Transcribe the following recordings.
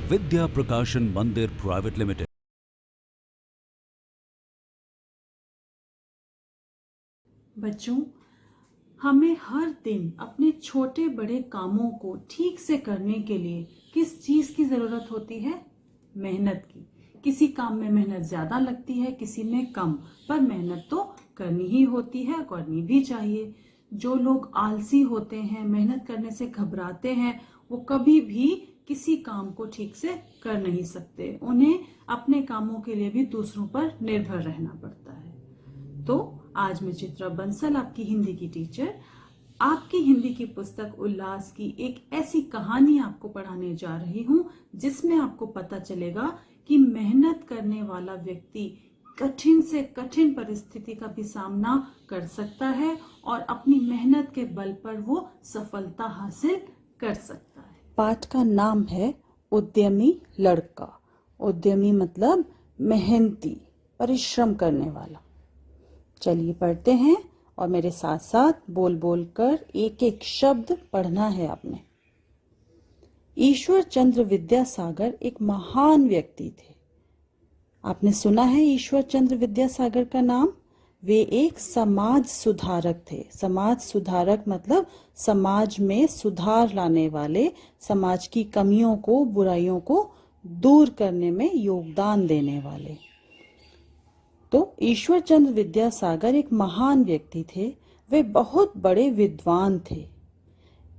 विद्या प्रकाशन मंदिर private limited. बच्चों, हमें हर दिन अपने छोटे बड़े कामों को ठीक से करने के लिए किस चीज की जरूरत होती है? मेहनत की। किसी काम में मेहनत ज्यादा लगती है, किसी में कम, पर मेहनत तो करनी ही होती है, करनी भी चाहिए। जो लोग आलसी होते हैं, मेहनत करने से घबराते हैं, वो कभी भी किसी काम को ठीक से कर नहीं सकते। उन्हें अपने कामों के लिए भी दूसरों पर निर्भर रहना पड़ता है। तो आज मैं चित्रा बंसल, आपकी हिंदी की टीचर, आपकी हिंदी की पुस्तक उल्लास की एक ऐसी कहानी आपको पढ़ाने जा रही हूँ जिसमें आपको पता चलेगा कि मेहनत करने वाला व्यक्ति कठिन से कठिन परिस्थिति का भी सामना कर सकता है और अपनी मेहनत के बल पर वो सफलता हासिल कर सकता है। पाठ का नाम है उद्यमी लड़का। उद्यमी मतलब मेहनती, परिश्रम करने वाला। चलिए पढ़ते हैं और मेरे साथ साथ बोल बोल कर एक एक शब्द पढ़ना है आपने। ईश्वर चंद्र विद्यासागर एक महान व्यक्ति थे। आपने सुना है ईश्वर चंद्र विद्यासागर का नाम? वे एक समाज सुधारक थे। समाज सुधारक मतलब समाज में सुधार लाने वाले, समाज की कमियों को, बुराइयों को दूर करने में योगदान देने वाले। तो ईश्वर चंद्र विद्यासागर एक महान व्यक्ति थे। वे बहुत बड़े विद्वान थे।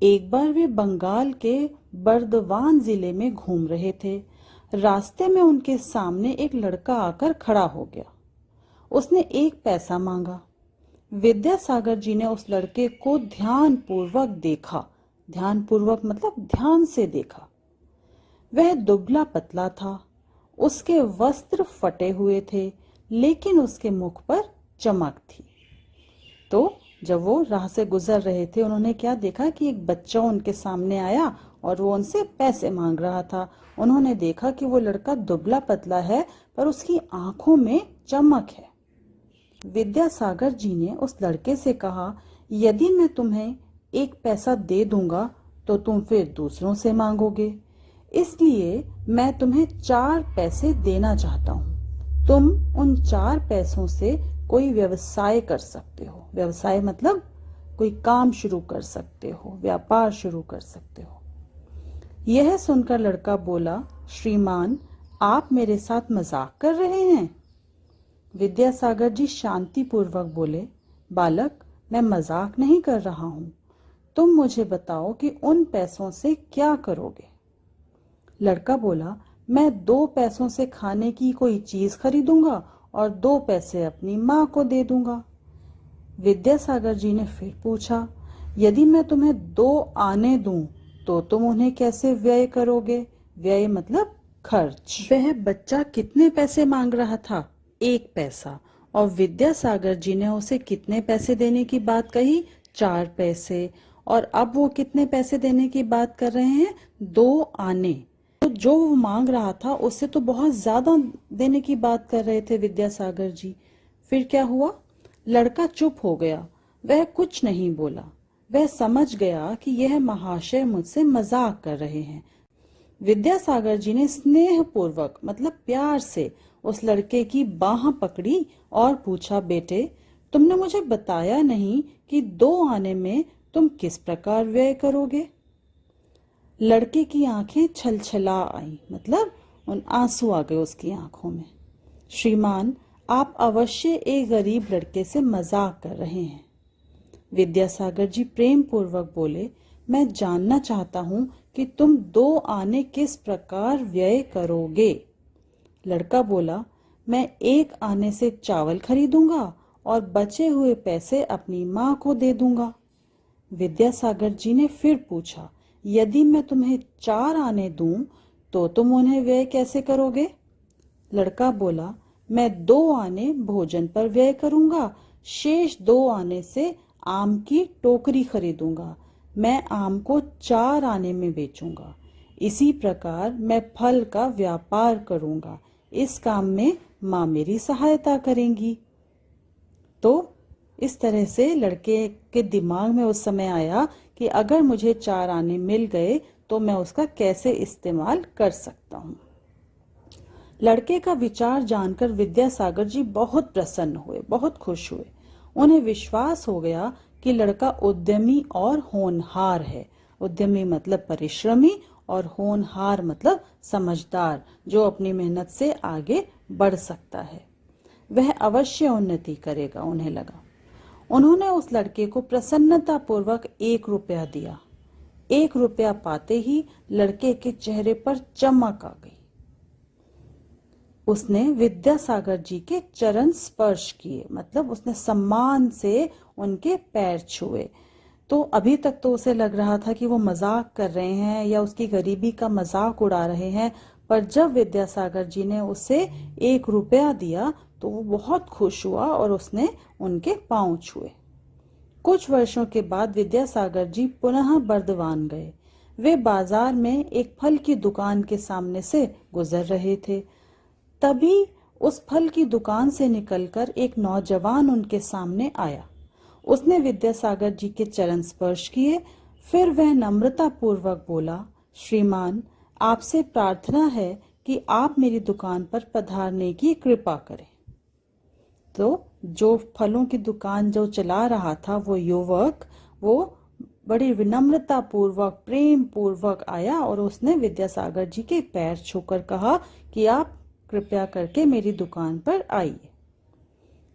एक बार वे बंगाल के बर्दवान जिले में घूम रहे थे। रास्ते में उनके सामने एक लड़का आकर खड़ा हो गया। उसने एक पैसा मांगा। विद्यासागर जी ने उस लड़के को ध्यान पूर्वक देखा। ध्यान पूर्वक मतलब ध्यान से देखा। वह दुबला पतला था। उसके वस्त्र फटे हुए थे, लेकिन उसके मुख पर चमक थी। तो जब वो राह से गुजर रहे थे, उन्होंने क्या देखा कि एक बच्चा उनके सामने आया और वो उनसे पैसे मांग रहा था। उन्होंने देखा कि वो लड़का दुबला पतला है, पर उसकी आंखों में चमक है। विद्यासागर जी ने उस लड़के से कहा, यदि मैं तुम्हें एक पैसा दे दूंगा तो तुम फिर दूसरों से मांगोगे, इसलिए मैं तुम्हें 4 पैसे देना चाहता हूँ। तुम उन 4 पैसों से कोई व्यवसाय कर सकते हो। व्यवसाय मतलब कोई काम शुरू कर सकते हो, व्यापार शुरू कर सकते हो। यह सुनकर लड़का बोला, श्रीमान, आप मेरे साथ मजाक कर रहे हैं? विद्यासागर जी शांति पूर्वक बोले, बालक, मैं मजाक नहीं कर रहा हूँ। तुम मुझे बताओ कि उन पैसों से क्या करोगे? लड़का बोला, मैं 2 पैसों से खाने की कोई चीज खरीदूंगा और 2 पैसे अपनी माँ को दे दूंगा। विद्यासागर जी ने फिर पूछा, यदि मैं तुम्हें 2 आने दूं तो तुम उन्हें कैसे व्यय करोगे? व्यय मतलब खर्च। वह बच्चा कितने पैसे मांग रहा था? 1 पैसा। और विद्यासागर जी ने उसे कितने पैसे देने की बात कही? 4 पैसे। और अब वो कितने पैसे देने की बात कर रहे हैं? 2 आने। तो जो वो मांग रहा था उससे तो बहुत ज्यादा देने की बात कर रहे थे विद्यासागर जी। फिर क्या हुआ? लड़का चुप हो गया। वह कुछ नहीं बोला। वह समझ गया कि यह महाशय मुझसे मजाक कर रहे हैं। विद्यासागर जी ने स्नेह पूर्वक मतलब प्यार से उस लड़के की बाह पकड़ी और पूछा, बेटे, तुमने मुझे बताया नहीं कि 2 आने में तुम किस प्रकार व्यय करोगे? लड़के की आंखें छलछला आई, मतलब उन आंसू आ गए उसकी आंखों में। श्रीमान, आप अवश्य एक गरीब लड़के से मजाक कर रहे हैं। विद्यासागर जी प्रेम पूर्वक बोले, मैं जानना चाहता हूँ कि तुम 2 आने किस प्रकार व्यय करोगे? लड़का बोला, मैं 1 आने से चावल खरीदूंगा और बचे हुए पैसे अपनी माँ को दे दूंगा। विद्यासागर जी ने फिर पूछा, यदि मैं तुम्हें 4 आने दूं तो तुम उन्हें व्यय कैसे करोगे? लड़का बोला, मैं 2 आने भोजन पर व्यय करूंगा, शेष 2 आने से आम की टोकरी खरीदूंगा। मैं आम को 4 आने में बेचूंगा। इसी प्रकार मैं फल का व्यापार करूंगा। इस काम में माँ मेरी सहायता करेंगी। तो इस तरह से लड़के के दिमाग में उस समय आया कि अगर मुझे 4 आने मिल गए तो मैं उसका कैसे इस्तेमाल कर सकता हूँ। लड़के का विचार जानकर विद्यासागर जी बहुत प्रसन्न हुए, बहुत खुश हुए। उन्हें विश्वास हो गया कि लड़का उद्यमी और होनहार है। उद्यमी मतलब परिश्रमी और होनहार मतलब समझदार, जो अपनी मेहनत से आगे बढ़ सकता है। वह अवश्य उन्नति करेगा, उन्हें लगा। उन्होंने उस लड़के को प्रसन्नता पूर्वक 1 रुपया दिया। 1 रुपया पाते ही लड़के के चेहरे पर चमक आ गई। उसने विद्यासागर जी के चरण स्पर्श किए, मतलब उसने सम्मान से उनके पैर छुए। तो अभी तक तो उसे लग रहा था कि वो मजाक कर रहे हैं या उसकी गरीबी का मजाक उड़ा रहे हैं, पर जब विद्यासागर जी ने उसे 1 रुपया दिया तो वो बहुत खुश हुआ और उसने उनके पांव छुए। कुछ वर्षों के बाद विद्यासागर जी पुनः बर्दवान गए। वे बाजार में एक फल की दुकान के सामने से गुजर रहे थे। तभी उस फल की दुकान से निकलकर एक नौजवान उनके सामने आया। उसने विद्यासागर जी के चरण स्पर्श किए। फिर वह नम्रता पूर्वक बोला, श्रीमान, आपसे प्रार्थना है कि आप मेरी दुकान पर पधारने की कृपा करें। तो जो फलों की दुकान जो चला रहा था वो युवक, वो बड़ी विनम्रता पूर्वक, प्रेम पूर्वक आया और उसने विद्यासागर जी के पैर छूकर कहा कि आप कृपया करके मेरी दुकान पर आइए।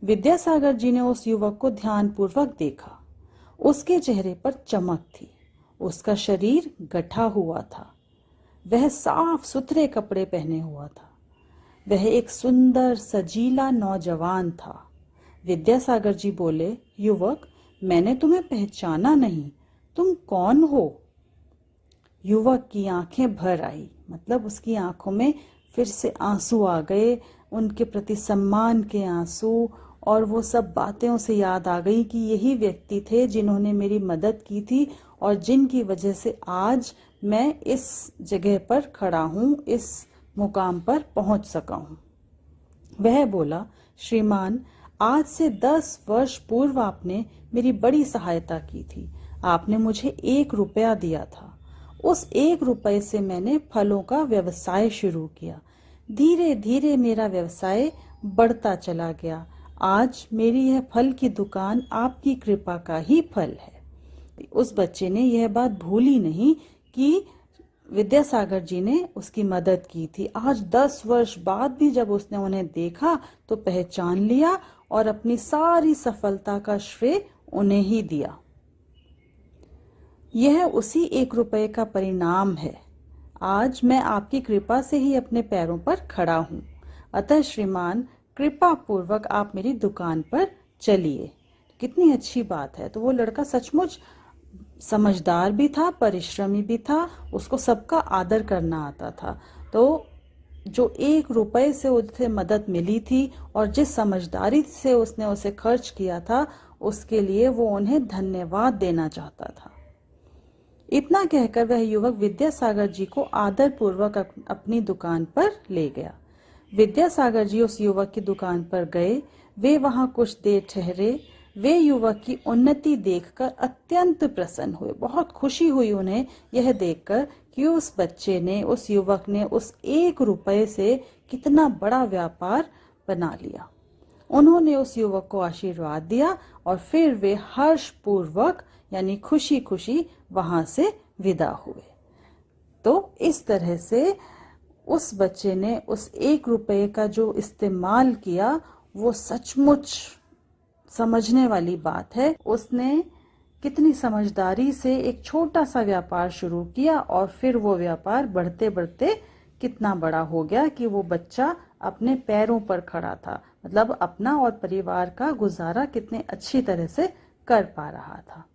विद्यासागर जी ने उस युवक को ध्यानपूर्वक देखा। उसके चेहरे पर चमक थी। उसका शरीर गठा हुआ था। वह साफ सुथरे कपड़े पहने हुआ था। वह एक सुंदर सजीला नौजवान था। विद्यासागर जी बोले, युवक, मैंने तुम्हें पहचाना नहीं, तुम कौन हो? युवक की आंखें भर आई, मतलब उसकी आंखों में फिर से आंसू आ गए, उनके प्रति सम्मान के आंसू, और वो सब बातें उसे याद आ गई कि यही व्यक्ति थे जिन्होंने मेरी मदद की थी और जिनकी वजह से आज मैं इस जगह पर खड़ा हूँ, इस मुकाम पर पहुंच सका हूँ। वह बोला, श्रीमान, आज से 10 वर्ष पूर्व आपने मेरी बड़ी सहायता की थी। आपने मुझे 1 रुपया दिया था। उस 1 रुपये से मैंने फलों का व्यवसाय शुरू किया। धीरे धीरे मेरा व्यवसाय बढ़ता चला गया। आज मेरी यह फल की दुकान आपकी कृपा का ही फल है। उस बच्चे ने यह बात भूली नहीं कि विद्यासागर जी ने उसकी मदद की थी। आज 10 वर्ष बाद भी जब उसने उन्हें देखा तो पहचान लिया और अपनी सारी सफलता का श्रेय उन्हें ही दिया। यह उसी 1 रुपये का परिणाम है। आज मैं आपकी कृपा से ही अपने पैरों पर खड़ा हूँ। अतः श्रीमान, कृपा पूर्वक आप मेरी दुकान पर चलिए। कितनी अच्छी बात है। तो वो लड़का सचमुच समझदार भी था, परिश्रमी भी था, उसको सबका आदर करना आता था। तो जो 1 रुपये से उसे मदद मिली थी और जिस समझदारी से उसने उसे खर्च किया था, उसके लिए वो उन्हें धन्यवाद देना चाहता था। इतना कहकर वह युवक विद्यासागर जी को आदर पूर्वक अपनी दुकान पर ले गया। विद्यासागर जी उस युवक की दुकान पर गए। वे वहां कुछ देर ठहरे। वे युवक की उन्नति देखकर अत्यंत प्रसन्न हुए। बहुत खुशी हुई उन्हें यह देखकर कि उस बच्चे ने, उस युवक ने उस 1 रुपये से कितना बड़ा व्यापार बना लिया। उन्होंने उस युवक को आशीर्वाद दिया और फिर वे हर्षपूर्वक यानी खुशी खुशी वहां से विदा हुए। तो इस तरह से उस बच्चे ने उस 1 रुपये का जो इस्तेमाल किया वो सचमुच समझने वाली बात है। उसने कितनी समझदारी से एक छोटा सा व्यापार शुरू किया और फिर वो व्यापार बढ़ते बढ़ते कितना बड़ा हो गया कि वो बच्चा अपने पैरों पर खड़ा था, मतलब अपना और परिवार का गुजारा कितने अच्छी तरह से कर पा रहा था।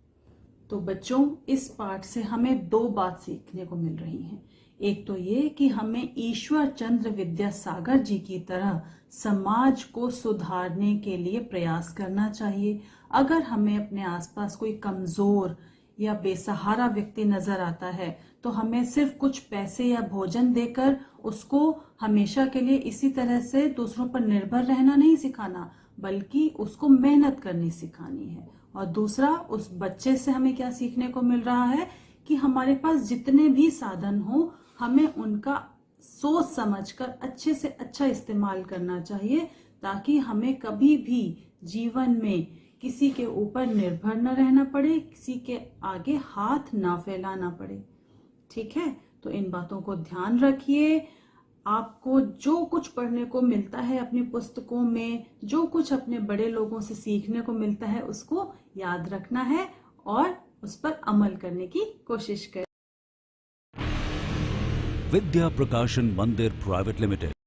तो बच्चों, इस पाठ से हमें 2 बात सीखने को मिल रही हैं। एक तो ये कि हमें ईश्वर चंद्र विद्यासागर जी की तरह समाज को सुधारने के लिए प्रयास करना चाहिए। अगर हमें अपने आसपास कोई कमजोर या बेसहारा व्यक्ति नजर आता है तो हमें सिर्फ कुछ पैसे या भोजन देकर उसको हमेशा के लिए इसी तरह से दूसरों पर निर्भर रहना नहीं सिखाना, बल्कि उसको मेहनत करनी सिखानी है। और दूसरा, उस बच्चे से हमें क्या सीखने को मिल रहा है कि हमारे पास जितने भी साधन हो हमें उनका सोच समझकर अच्छे से अच्छा इस्तेमाल करना चाहिए, ताकि हमें कभी भी जीवन में किसी के ऊपर निर्भर न रहना पड़े, किसी के आगे हाथ ना फैलाना पड़े। ठीक है, तो इन बातों को ध्यान रखिए। आपको जो कुछ पढ़ने को मिलता है अपनी पुस्तकों में, जो कुछ अपने बड़े लोगों से सीखने को मिलता है, उसको याद रखना है और उस पर अमल करने की कोशिश करें। Vidya Prakashan Mandir Private Limited.